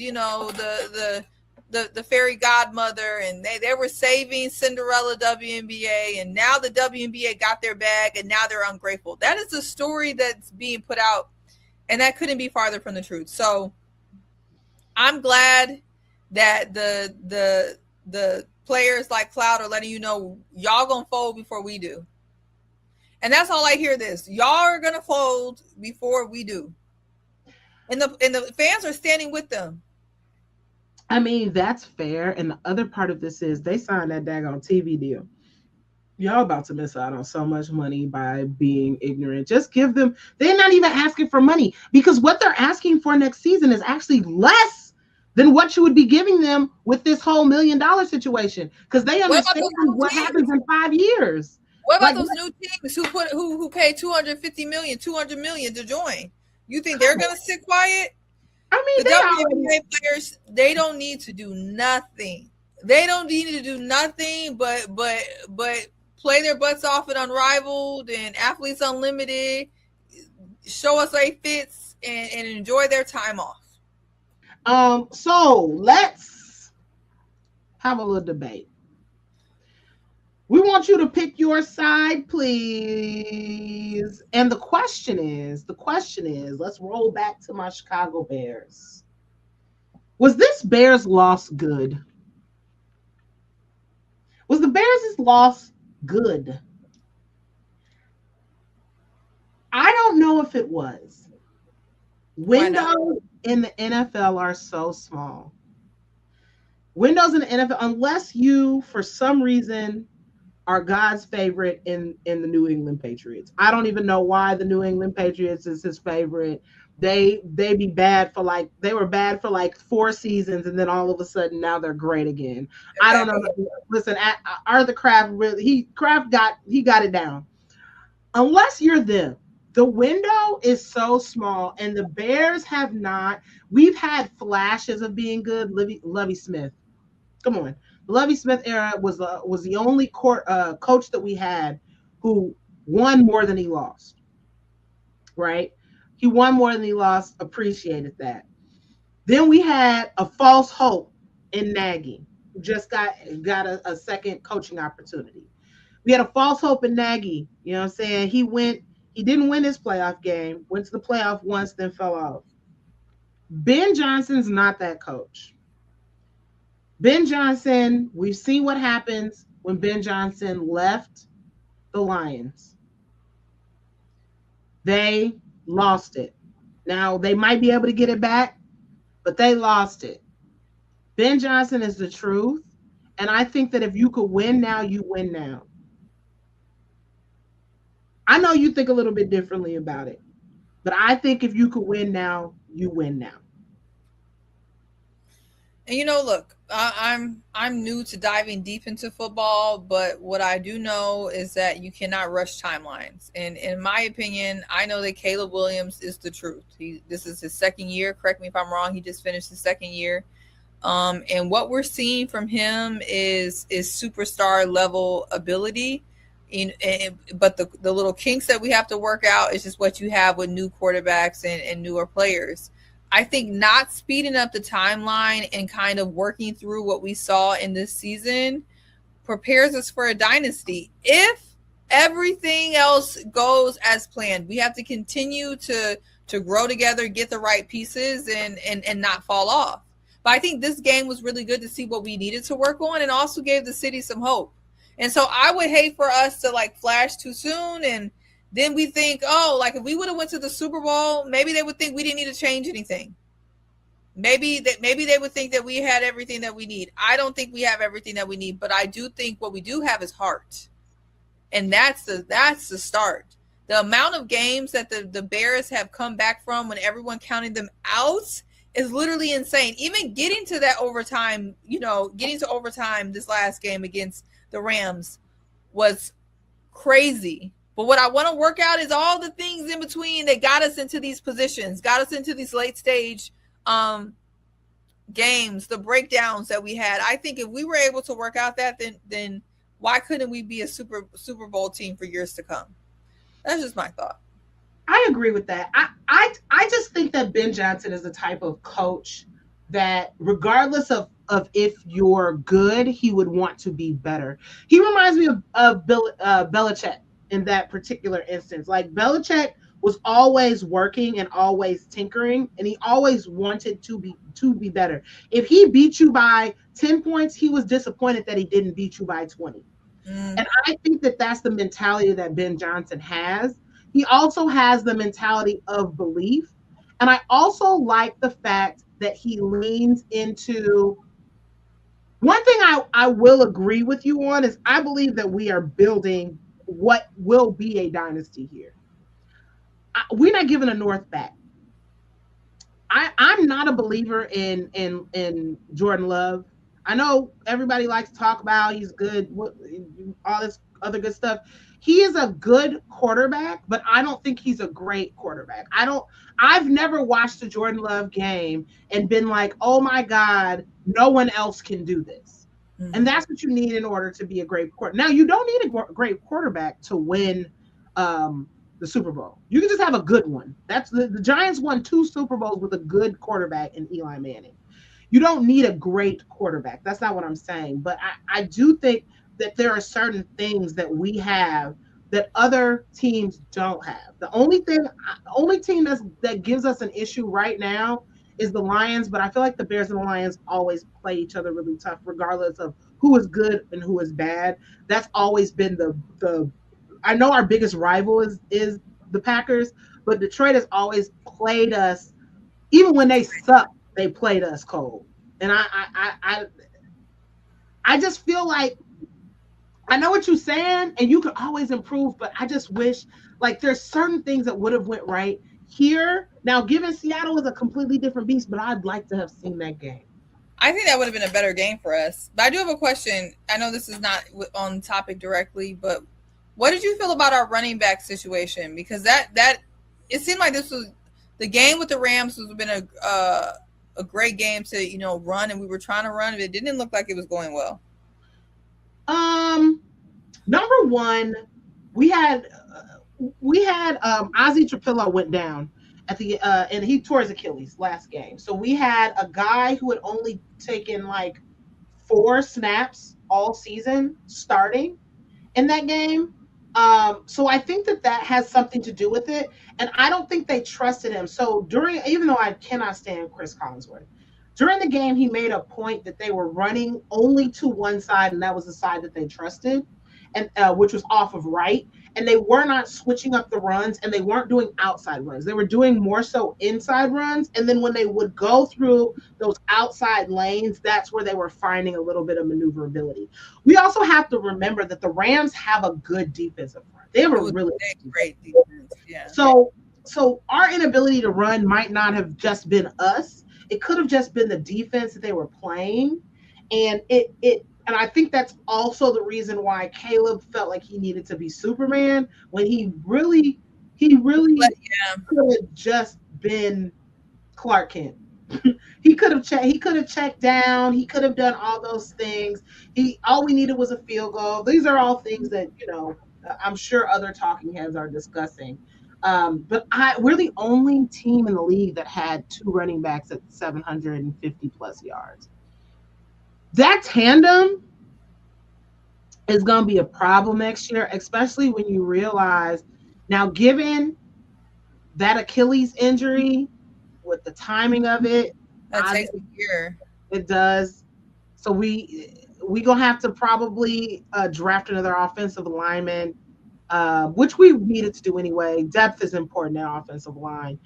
the fairy godmother, and they were saving Cinderella WNBA, and now the WNBA got their bag, and now they're ungrateful. That is the story that's being put out, and that couldn't be farther from the truth. So I'm glad that the players like Cloud are letting you know y'all gonna fold before we do. And that's all I hear this. Y'all are gonna fold before we do. And the fans are standing with them. I mean, that's fair. And the other part of this is they signed that daggone TV deal. Y'all about to miss out on so much money by being ignorant. Just give them, they're not even asking for money because what they're asking for next season is actually less than what you would be giving them with this whole $1 million situation. Because they understand what happens in 5 years. What about those new teams who paid $250 million, $200 million to join? You think they're gonna sit quiet? I mean, the WNBA players, they don't need to do nothing. They don't need to do nothing but play their butts off at Unrivaled and Athletes Unlimited, show us they fits, and enjoy their time off. So let's have a little debate. We want you to pick your side, please. And the question is, let's roll back to my Chicago Bears. Was this Bears loss good? Was the Bears' loss good? I don't know if it was. Windows in the NFL are so small. Windows in the NFL, unless you, for some reason, are God's favorite in the New England Patriots. I don't even know why the New England Patriots is his favorite. They were bad for like 4 seasons, and then all of a sudden now they're great again. I don't know. Listen, Arthur Kraft got it down. Unless you're them, the window is so small, and the Bears have not. We've had flashes of being good. Lovie Smith, come on. The Lovie Smith era was the only coach that we had who won more than he lost. Right? He won more than he lost. Appreciated that. Then we had a false hope in Nagy, who just got a second coaching opportunity. We had a false hope in Nagy. You know what I'm saying? He didn't win his playoff game, went to the playoff once, then fell off. Ben Johnson's not that coach. Ben Johnson, we've seen what happens when Ben Johnson left the Lions. They lost it. Now, they might be able to get it back, but they lost it. Ben Johnson is the truth, and I think that if you could win now, you win now. I know you think a little bit differently about it, but I think if you could win now, you win now. And look, I'm new to diving deep into football, but what I do know is that you cannot rush timelines. And in my opinion, I know that Caleb Williams is the truth. This is his second year. Correct me if I'm wrong. He just finished his second year. And what we're seeing from him is superstar level ability. But the little kinks that we have to work out is just what you have with new quarterbacks and newer players. I think not speeding up the timeline and kind of working through what we saw in this season prepares us for a dynasty. If everything else goes as planned, we have to continue to grow together, get the right pieces, and not fall off. But I think this game was really good to see what we needed to work on and also gave the city some hope. And so I would hate for us to flash too soon and then we think, if we would have went to the Super Bowl, maybe they would think we didn't need to change anything. Maybe they would think that we had everything that we need. I don't think we have everything that we need, but I do think what we do have is heart. And that's the start. The amount of games that the Bears have come back from when everyone counted them out is literally insane. Even getting to that overtime, getting to overtime this last game against the Rams was crazy. But what I want to work out is all the things in between that got us into these positions, got us into these late stage games, the breakdowns that we had. I think if we were able to work out that, then why couldn't we be a Super Bowl team for years to come? That's just my thought. I agree with that. I just think that Ben Johnson is the type of coach that regardless of if you're good, he would want to be better. He reminds me of Belichick in that particular instance. Belichick was always working and always tinkering, and he always wanted to be better. If he beat you by 10 points, he was disappointed that he didn't beat you by 20. And I think that that's the mentality that Ben Johnson has. He also has the mentality of belief. And I also like the fact that he leans into one thing I will agree with you on is I believe that we are building what will be a dynasty here. We're not giving a North back. I'm not a believer in Jordan Love. I know everybody likes to talk about he's good, all this other good stuff. He is a good quarterback, but I don't think he's a great quarterback. I've never watched a Jordan Love game and been like, oh my God, no one else can do this. Mm-hmm. And that's what you need in order to be a great quarterback. Now, you don't need a great quarterback to win the Super Bowl. You can just have a good one. That's the Giants won 2 Super Bowls with a good quarterback in Eli Manning. You don't need a great quarterback. That's not what I'm saying. But I do think that there are certain things that we have that other teams don't have. The only team that gives us an issue right now is the Lions, but I feel like the Bears and the Lions always play each other really tough, regardless of who is good and who is bad. That's always been the I know our biggest rival is the Packers, but Detroit has always played us, even when they suck, they played us cold. And I just feel like I know what you're saying, and you could always improve, but I just wish there's certain things that would have went right here. Now, given Seattle is a completely different beast, but I'd like to have seen that game. I think that would have been a better game for us. But I do have a question. I know this is not on topic directly, but what did you feel about our running back situation? Because that it seemed like this was the game with the Rams has been a great game to run, and we were trying to run, but it didn't look like it was going well. one, we had Ozzy Trapillo went down at the and he tore his Achilles last game. So we had a guy who had only taken like 4 snaps all season starting in that game. So I think that has something to do with it, and I don't think they trusted him. So even though I cannot stand Chris Collinsworth, during the game he made a point that they were running only to one side, and that was the side that they trusted, and which was off of right. And they were not switching up the runs, and they weren't doing outside runs. They were doing more so inside runs. And then when they would go through those outside lanes, that's where they were finding a little bit of maneuverability. We also have to remember that the Rams have a good defensive front. They have a really great defense. Yeah. So our inability to run might not have just been us. It could have just been the defense that they were playing. And and I think that's also the reason why Caleb felt like he needed to be Superman when he really could have just been Clark Kent. He could have checked down. He could have done all those things. All we needed was a field goal. These are all things that, I'm sure other talking heads are discussing. But we're the only team in the league that had 2 running backs at 750 plus yards. That tandem is going to be a problem next year, especially when you realize now, given that Achilles injury with the timing of it, that takes a year. It does. So we gonna have to probably draft another offensive lineman, which we needed to do anyway. Depth is important in offensive line.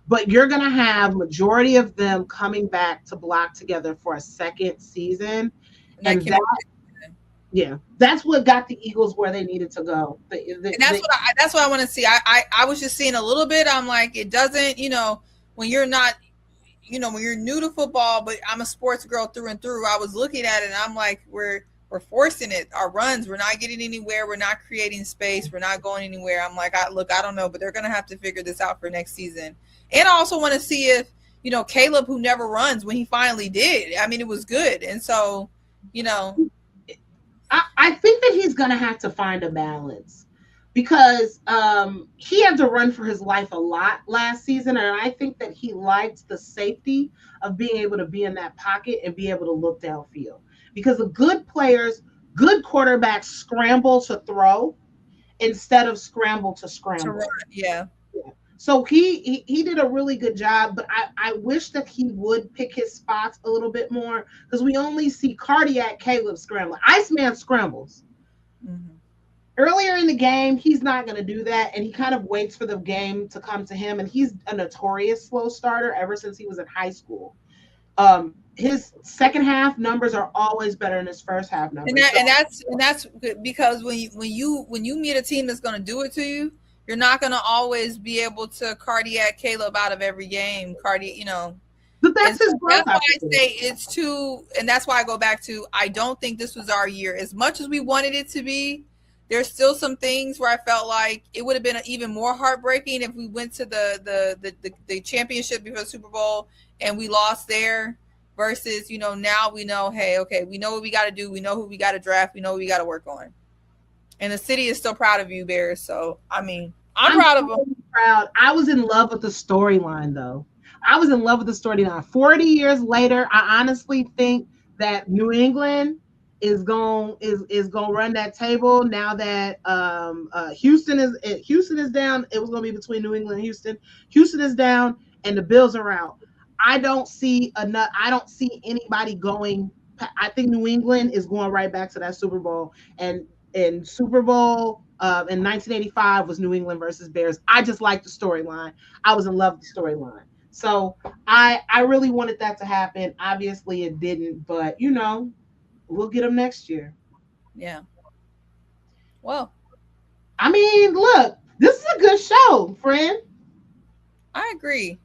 But you're going to have majority of them coming back to block together for a second season. And that's what got the Eagles where they needed to go. And that's what I want to see. I was just seeing a little bit. I'm like, it doesn't, when you're not, when you're new to football, but I'm a sports girl through and through. I was looking at it and I'm like, we're forcing it. Our runs, we're not getting anywhere. We're not creating space. We're not going anywhere. I'm like, I don't know, but they're going to have to figure this out for next season. And I also want to see if, Caleb, who never runs, when he finally did, I mean, it was good. And so, I think that he's going to have to find a balance because he had to run for his life a lot last season. And I think that he liked the safety of being able to be in that pocket and be able to look downfield. Because the good players, good quarterbacks scramble to throw instead of scramble to scramble. To run, yeah. So he did a really good job, but I wish that he would pick his spots a little bit more because we only see cardiac Caleb scrambling. Iceman scrambles. Mm-hmm. Earlier in the game, he's not going to do that, and he kind of waits for the game to come to him, and he's a notorious slow starter ever since he was in high school. His second half numbers are always better than his first half numbers. And that's because when you meet a team that's going to do it to you, you're not going to always be able to cardiac Caleb out of every game. But that's his growth. That's why I say it's too, and that's why I go back to, I don't think this was our year. As much as we wanted it to be, there's still some things where I felt like it would have been even more heartbreaking if we went to the championship before the Super Bowl and we lost there versus, now we know, hey, okay, we know what we got to do. We know who we got to draft. We know what we got to work on. And the city is still proud of you, Bears. So, I mean, I'm proud of them. Proud. I was in love with the storyline, though. 40 years later, I honestly think that New England is going run that table now that Houston is down. It was going to be between New England and Houston. Houston is down, and the Bills are out. I don't see anybody going. I think New England is going right back to that Super Bowl, and in Super Bowl in 1985 was New England versus Bears. I just liked the storyline. I was in love with the storyline. So I really wanted that to happen. Obviously it didn't, but we'll get them next year. Yeah. Well, I mean, look, this is a good show, friend. I agree.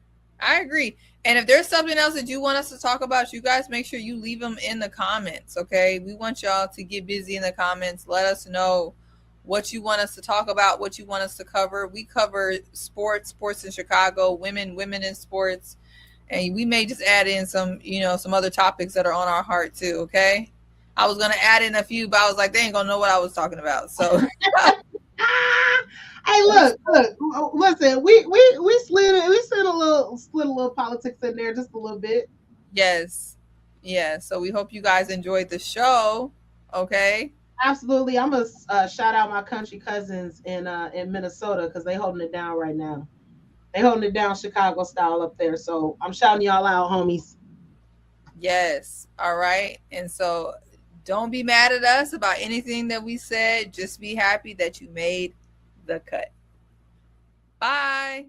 And if there's something else that you want us to talk about, you guys make sure you leave them in the comments, okay? We want y'all to get busy in the comments. Let us know what you want us to talk about, what you want us to cover. We cover sports in Chicago, women in sports, and we may just add in some other topics that are on our heart too, okay? I was gonna add in a few, but I was like, they ain't gonna know what I was talking about. So hey, look, listen, we slid a little politics in there, just a little bit. yes. Yeah. So we hope you guys enjoyed the show. Okay. Absolutely. I'm gonna shout out my country cousins in Minnesota because they holding it down right now. They holding it down Chicago style up there. So I'm shouting y'all out, homies. Yes. All right. And so don't be mad at us about anything that we said. Just be happy that you made the cut. Bye.